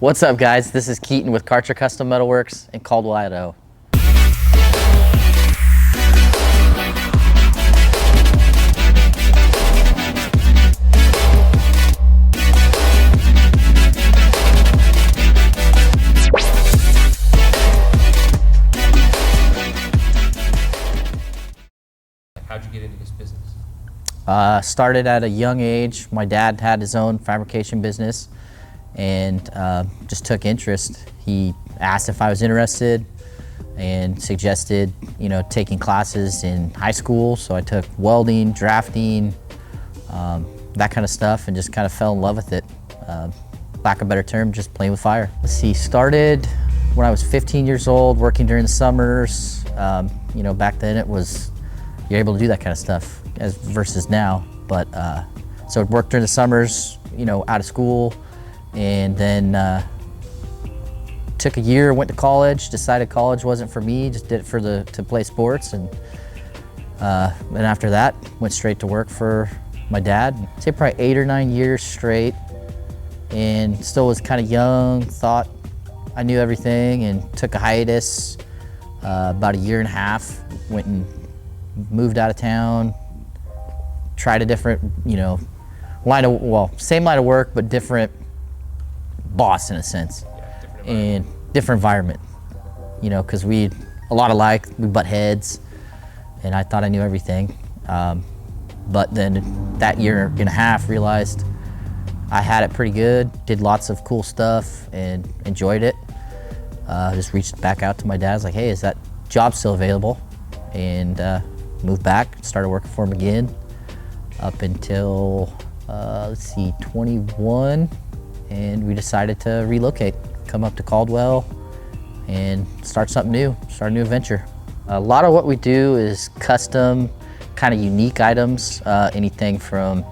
What's up, guys? This is Keaton with Karcher Custom Metalworks in Caldwell, Idaho. How'd you get into this business? Started at a young age. My dad had his own fabrication business and just took interest. He asked if I was interested and suggested, taking classes in high school. So I took welding, drafting, that kind of stuff, and just kind of fell in love with it. Lack of a better term, just playing with fire. Let's see, started when I was 15 years old, working during the summers. Back then it was, you're able to do that kind of stuff versus now. But so I worked during the summers, out of school, and then took a year, went to college, decided college wasn't for me, just did it to play sports, and after that, went straight to work for my dad. I'd say probably 8 or 9 years straight, and still was kind of young, thought I knew everything, and took a hiatus about a year and a half, went and moved out of town, tried a different, same line of work, but different boss in a sense, and different environment, because we butt heads, and I thought I knew everything. But then that year and a half realized I had it pretty good, did lots of cool stuff and enjoyed it. Just reached back out to my dad, I was like, hey, is that job still available? And moved back, started working for him again up until, 21, and we decided to relocate, come up to Caldwell and start something new, start a new adventure. A lot of what we do is custom, kind of unique items, anything from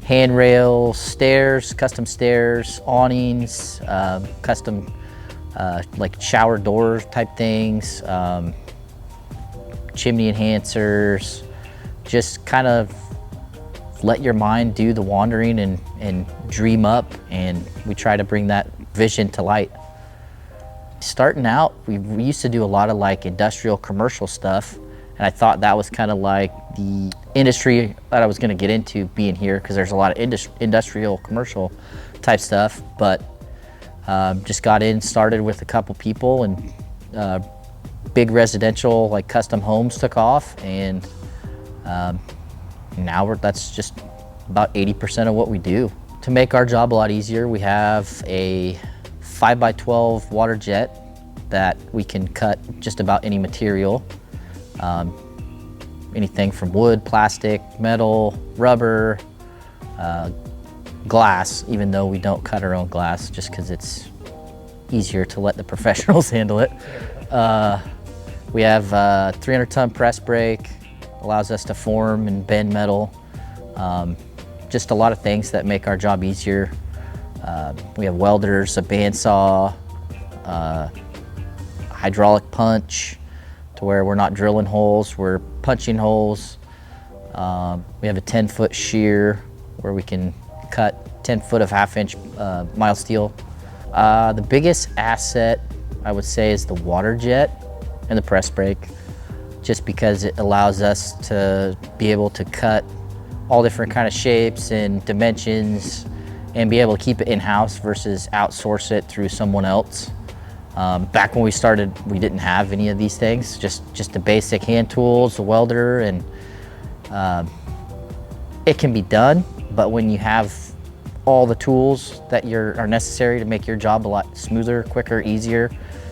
handrails, stairs, custom stairs, awnings, custom like shower door type things, chimney enhancers, just kind of let your mind do the wandering and dream up, and we try to bring that vision to light. Starting out, we used to do a lot of like industrial commercial stuff, and I thought that was kind of like the industry that I was going to get into being here, because there's a lot of industrial commercial type stuff, but just got started with a couple people, and big residential like custom homes took off, and now that's just about 80% of what we do. To make our job a lot easier, we have a 5x12 water jet that we can cut just about any material. Anything from wood, plastic, metal, rubber, glass, even though we don't cut our own glass just because it's easier to let the professionals handle it. We have a 300-ton press brake, allows us to form and bend metal. Just a lot of things that make our job easier. We have welders, a bandsaw, hydraulic punch, to where we're not drilling holes, we're punching holes. We have a 10-foot shear where we can cut 10 foot of 1/2-inch mild steel. The biggest asset, I would say, is the water jet and the press brake, just because it allows us to be able to cut all different kind of shapes and dimensions and be able to keep it in-house versus outsource it through someone else. Back when we started, we didn't have any of these things, just the basic hand tools, the welder, and it can be done, but when you have all the tools that are necessary to make your job a lot smoother, quicker, easier,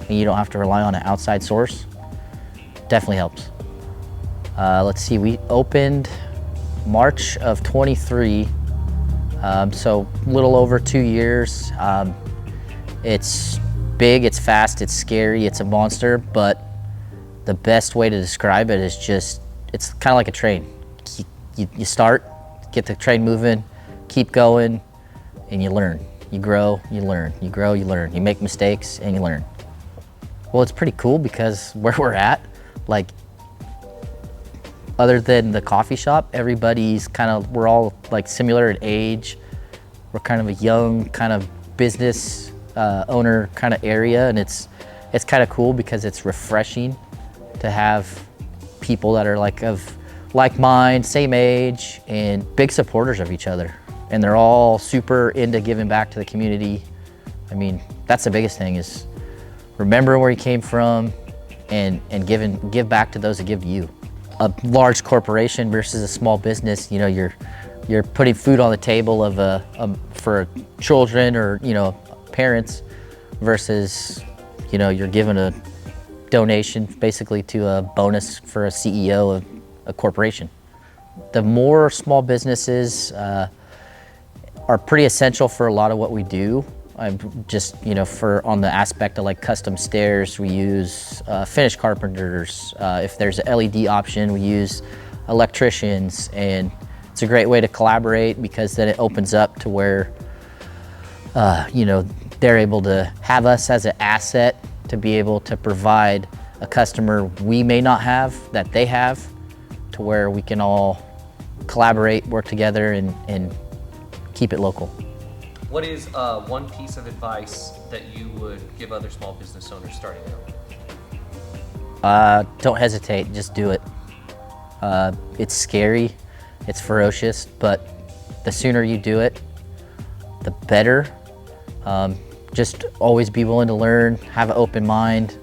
and you don't have to rely on an outside source, definitely helps. Let's see, we opened March of 23, so a little over 2 years. It's big, it's fast, it's scary, it's a monster, but the best way to describe it is it's kind of like a train. You start, get the train moving, keep going, and you learn. You grow, you learn. You grow, you learn. You make mistakes, and you learn. Well, it's pretty cool because where we're at, like, other than the coffee shop, everybody's we're all like similar in age. We're kind of a young kind of business owner kind of area, and it's kind of cool because it's refreshing to have people that are like mind, same age, and big supporters of each other. And they're all super into giving back to the community. I mean, that's the biggest thing, is remember where you came from and give back to those that give to you. A large corporation versus a small business, you know, you're putting food on the table of for children or, you know, parents, versus, you know, you're giving a donation basically to a bonus for a CEO of a corporation. The more small businesses are pretty essential for a lot of what we do. I'm just, you know, on the aspect of like custom stairs, we use finish carpenters. If there's an LED option, we use electricians, and it's a great way to collaborate because then it opens up to where, you know, they're able to have us as an asset to be able to provide a customer we may not have that they have, to where we can all collaborate, work together, and keep it local. What is one piece of advice that you would give other small business owners starting out? Don't hesitate, just do it. It's scary, it's ferocious, but the sooner you do it, the better. Just always be willing to learn, have an open mind.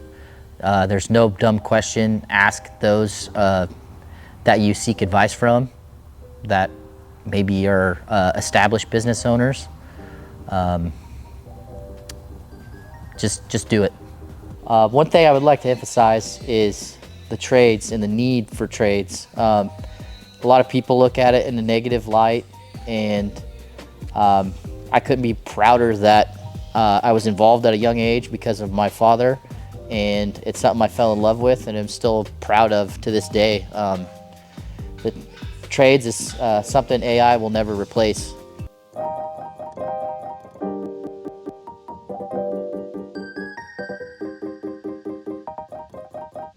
There's no dumb question. Ask those that you seek advice from, that maybe are established business owners. Just do it. One thing I would like to emphasize is the trades and the need for trades. A lot of people look at it in a negative light, and I couldn't be prouder that I was involved at a young age because of my father, and it's something I fell in love with and I'm still proud of to this day. The trades is something AI will never replace.